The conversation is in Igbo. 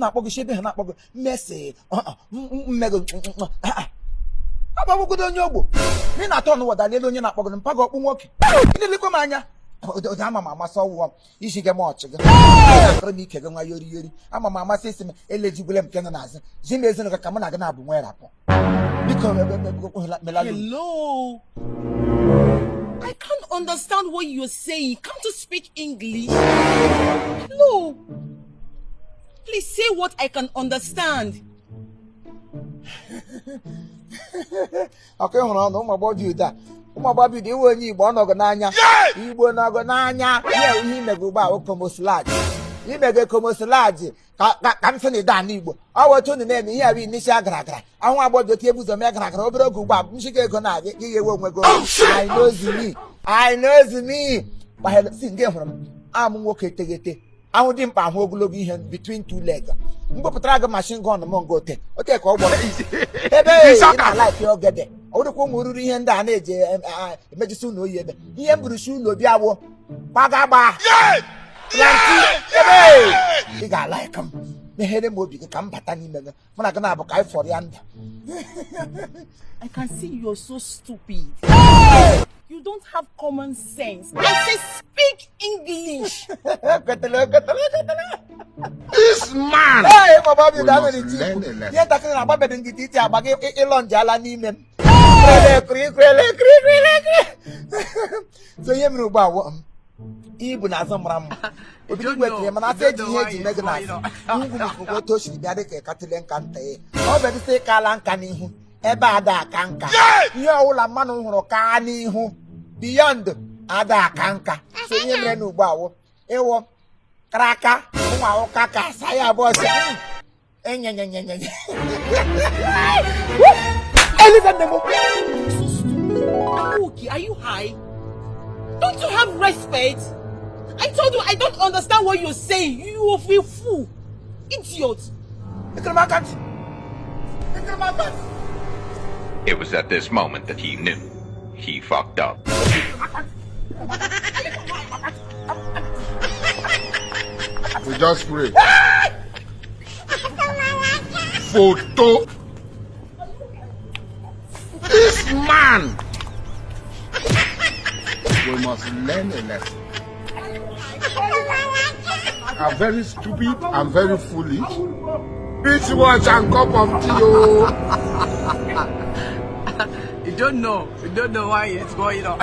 not bog ship and not bog messy. Mega. About good on your book. Me not on what I did on your not bog and pug up walk. In the little mania. Mama saw one. You should get more chicken. I'm a mamma system eligible and canonizing. Jimmy isn't a common agana where up. Hello. I can't understand what you're saying. Can't you speak English? Hello. Please say what I can understand. Okay, hold on, no more about you that. My baby, they were you born organizer. You were not organizer. Yeah, he may go by Ocomos large. You may go Comos large. Anthony Danibo. I was to the name here in Nishagra. I want about the tables of Megra, over go back. Michigan, you won't go. I knows me. I knows me. I have seen them. I'm walking to get it. I would impound who will be between two legs. Go drag a machine gun among go take. Okay, call what I like your get it. Oh, the Kumuri and Danage, medicine no yet. He am Brusu no Biawo. Bagaba. He got like him. The head will become Patani when I can have a guy for the under. I can see you're so stupid. You don't have common sense. I say speak English. This man. Hey, my baby, that's you're talking about the detail about Elon Jala. So you know about Igbo na some obi gwetire mana say ji he ji meganas ngwu ko to shiri bia de ka katelen kanta e o be say kala nka ni hu ebe ada aka nka ihe owula manu huru ka ni hu beyond ada aka nka so ihe mere na ugbo awo ewo kraka nwa awo kaka saya boss enyenyenyenye Elizabeth Demo. So stupid. Are you okay? Are you high? Don't you have respect? I told you I don't understand what you're saying. You feel fool. Idiot. It was at this moment that he knew he fucked up. We just pray. Photo. This man. We must learn a lesson. I'm very stupid. I'm very foolish. Rich watch and cup of tea. You don't know why it's going on.